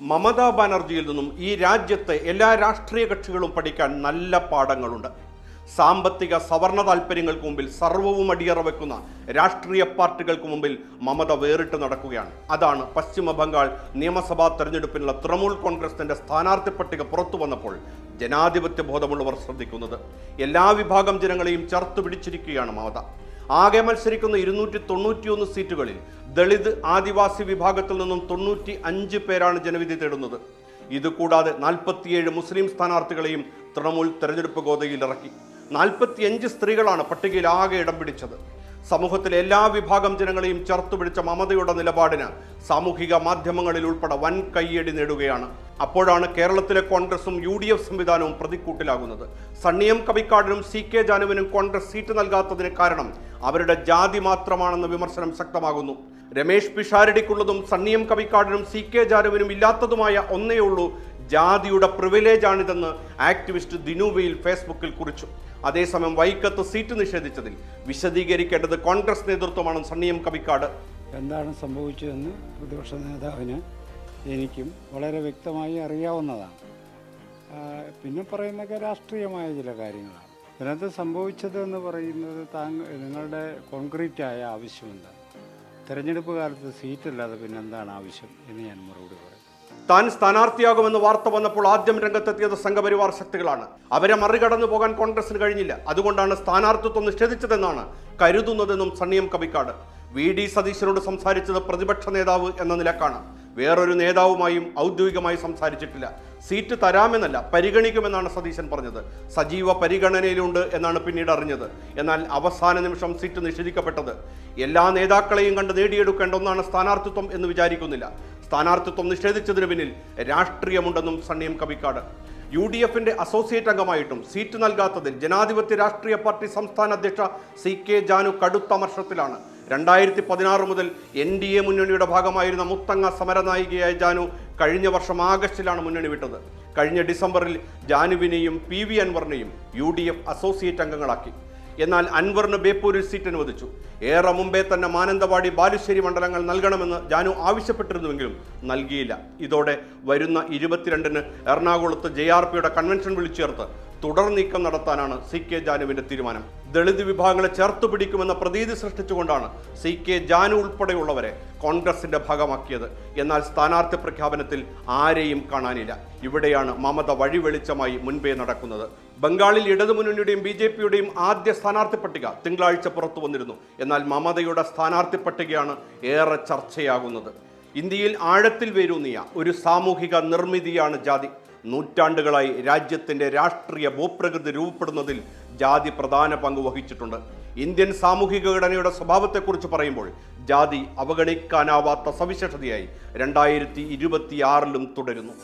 മമതാ ബാനർജിയിൽ നിന്നും ഈ രാജ്യത്തെ എല്ലാ രാഷ്ട്രീയ കക്ഷികളും പഠിക്കാൻ നല്ല പാഠങ്ങളുണ്ട്. സാമ്പത്തിക സവർണ താല്പര്യങ്ങൾക്ക് മുമ്പിൽ സർവവും അടിയറ വെക്കുന്ന രാഷ്ട്രീയ പാർട്ടികൾക്ക് മുമ്പിൽ മമത വേറിട്ട് നടക്കുകയാണ്. അതാണ് പശ്ചിമ ബംഗാൾ നിയമസഭാ തെരഞ്ഞെടുപ്പിനുള്ള തൃണമൂൽ കോൺഗ്രസിന്റെ സ്ഥാനാർത്ഥി പട്ടിക പുറത്തു വന്നപ്പോൾ ജനാധിപത്യ ബോധമുള്ളവർ ശ്രദ്ധിക്കുന്നത്. എല്ലാ വിഭാഗം ജനങ്ങളെയും ചേർത്ത് പിടിച്ചിരിക്കുകയാണ് മമത. ആകെ മത്സരിക്കുന്ന 291 സീറ്റുകളിൽ ദളിത് ആദിവാസി വിഭാഗത്തിൽ നിന്നും 95 പേരാണ് ജനവിധി തേടുന്നത്. ഇതുകൂടാതെ 47 മുസ്ലിം സ്ഥാനാർത്ഥികളെയും തൃണമൂൽ തെരഞ്ഞെടുപ്പ് ഗോതയിൽ ഇറക്കി. 45 സ്ത്രീകളാണ് പട്ടികയിൽ ആകെ ഇടം പിടിച്ചത്. സമൂഹത്തിലെ എല്ലാ വിഭാഗം ജനങ്ങളെയും ചേർത്തു പിടിച്ച മമതയുടെ നിലപാടിന് സാമൂഹിക മാധ്യമങ്ങളിൽ ഉൾപ്പെടെ വൻ കയ്യടി നേടുകയാണ്. അപ്പോഴാണ് കേരളത്തിലെ കോൺഗ്രസും UDF സംവിധാനവും പ്രതിക്കൂട്ടിലാകുന്നത്. സണ്ണിയം കവിക്കാടിനും CK ജാനുവിനും കോൺഗ്രസ് സീറ്റ് നൽകാത്തതിന് കാരണം അവരുടെ ജാതി മാത്രമാണെന്ന വിമർശനം ശക്തമാകുന്നു. രമേശ് പിഷാരടിക്കുള്ളതും സണ്ണിയം കവിക്കാടിനും CK ജാനുവിനും ഇല്ലാത്തതുമായ ഒന്നേ ഉള്ളൂ, ജാതിയുടെ പ്രിവിലേജാണിതെന്ന് ആക്ടിവിസ്റ്റ് ദിനുവയിൽ ഫേസ്ബുക്കിൽ കുറിച്ചു. അതേസമയം വൈക്കത്ത് സീറ്റ് നിഷേധിച്ചതിൽ വിശദീകരിക്കേണ്ടത് കോൺഗ്രസ് നേതൃത്വമാണ് സണ്ണിയം കവിക്കാട്. എന്താണ് സംഭവിച്ചതെന്ന് പ്രതിപക്ഷ നേതാവിന് എനിക്കും വളരെ വ്യക്തമായി അറിയാവുന്നതാണ്. പിന്നെ പറയുന്നതൊക്കെ രാഷ്ട്രീയമായ ചില കാര്യങ്ങളാണ്. ഇതിനകത്ത് സംഭവിച്ചതെന്ന് പറയുന്നത് നിങ്ങളുടെ കോൺക്രീറ്റായ ആവശ്യമെന്താണ്? തെരഞ്ഞെടുപ്പ് കാലത്ത് സീറ്റില്ലാതെ പിന്നെ എന്താണ് ആവശ്യം എന്ന് ഞാൻ മറുപടി പറയും. താൻ സ്ഥാനാർത്ഥിയാകുമെന്ന് വാർത്ത വന്നപ്പോൾ ആദ്യം രംഗത്തെത്തിയത് സംഘപരിവാർ ശക്തികളാണ്. അവരെ മറികടന്നു പോകാൻ കോൺഗ്രസിന് കഴിഞ്ഞില്ല. അതുകൊണ്ടാണ് സ്ഥാനാർത്ഥിത്വം നിഷേധിച്ചതെന്നാണ് കരുതുന്നതെന്നും സണ്ണിയം കവിക്കാട്. VD സതീശനോട് സംസാരിച്ചത് പ്രതിപക്ഷ നേതാവ് എന്ന നിലക്കാണ്. വേറൊരു നേതാവുമായും ഔദ്യോഗികമായി സംസാരിച്ചിട്ടില്ല. സീറ്റ് തരാമെന്നല്ല, പരിഗണിക്കുമെന്നാണ് സതീശൻ പറഞ്ഞത്. സജീവ പരിഗണനയിലുണ്ട് എന്നാണ് പിന്നീട് അറിഞ്ഞത്. എന്നാൽ അവസാന നിമിഷം സീറ്റ് നിഷേധിക്കപ്പെട്ടത്. എല്ലാ നേതാക്കളെയും കണ്ട് നേടിയെടുക്കേണ്ട ഒന്നാണ് സ്ഥാനാർത്ഥിത്വം എന്ന് വിചാരിക്കുന്നില്ല. സ്ഥാനാർത്ഥിത്വം നിഷേധിച്ചതിന് പിന്നിൽ രാഷ്ട്രീയമുണ്ടെന്നും സണ്ണിയം കവിക്കാട്. UDFന്റെ അസോസിയേറ്റ് അംഗമായിട്ടും സീറ്റ് നൽകാത്തതിൽ ജനാധിപത്യ രാഷ്ട്രീയ പാർട്ടി സംസ്ഥാന അധ്യക്ഷ CK ജാനു കടുത്ത അമർഷത്തിലാണ്. 2016 മുതൽ NDA മുന്നണിയുടെ ഭാഗമായിരുന്ന മുത്തങ്ങ സമരനായികയായ ജാനു കഴിഞ്ഞ വർഷം ആഗസ്റ്റിലാണ് മുന്നണി വിട്ടത്. കഴിഞ്ഞ ഡിസംബറിൽ ജാനുവിനെയും PV അൻവറിനെയും UDF അസോസിയേറ്റ് അംഗങ്ങളാക്കി. എന്നാൽ അൻവറിന് ബേപ്പൂരിൽ സീറ്റ് അനുവദിച്ചു. ഏറെ മുമ്പേ തന്നെ മാനന്തവാടി ബാലുശ്ശേരി മണ്ഡലങ്ങൾ നൽകണമെന്ന് ജാനു ആവശ്യപ്പെട്ടിരുന്നുവെങ്കിലും നൽകിയില്ല. ഇതോടെ വരുന്ന 22-ന് എറണാകുളത്ത് JRPയുടെ കൺവെൻഷൻ വിളിച്ചു ചേർത്ത് തുടർ നീക്കം നടത്താനാണ് CK ജാനുവിന്റെ തീരുമാനം. ദളിത് വിഭാഗങ്ങളെ ചേർത്തു പിടിക്കുമെന്ന പ്രതീതി സൃഷ്ടിച്ചുകൊണ്ടാണ് CK ജാനു ഉൾപ്പെടെയുള്ളവരെ കോൺഗ്രസിന്റെ ഭാഗമാക്കിയത്. എന്നാൽ സ്ഥാനാർത്ഥി പ്രഖ്യാപനത്തിൽ ആരെയും കാണാനില്ല. ഇവിടെയാണ് മമത വഴിവെളിച്ചമായി മുൻപേ നടക്കുന്നത്. ബംഗാളിൽ ഇടതുമുന്നണിയുടെയും BJPയുടെയും ആദ്യ സ്ഥാനാർത്ഥി പട്ടിക തിങ്കളാഴ്ച പുറത്തു വന്നിരുന്നു. എന്നാൽ മമതയുടെ സ്ഥാനാർത്ഥി പട്ടികയാണ് ഏറെ ചർച്ചയാകുന്നത്. ഇന്ത്യയിൽ ആഴത്തിൽ വേരൂന്നിയ ഒരു സാമൂഹിക നിർമ്മിതിയാണ് ജാതി. നൂറ്റാണ്ടുകളായി രാജ്യത്തിന്റെ രാഷ്ട്രീയ ഭൂപ്രകൃതി രൂപപ്പെടുന്നതിൽ ജാതി പ്രധാന പങ്ക് വഹിച്ചിട്ടുണ്ട്. ഇന്ത്യൻ സാമൂഹിക ഘടനയുടെ സ്വഭാവത്തെക്കുറിച്ച് പറയുമ്പോൾ ജാതി അവഗണിക്കാനാവാത്ത സവിശേഷതയായി 2026-ലും തുടരുന്നു.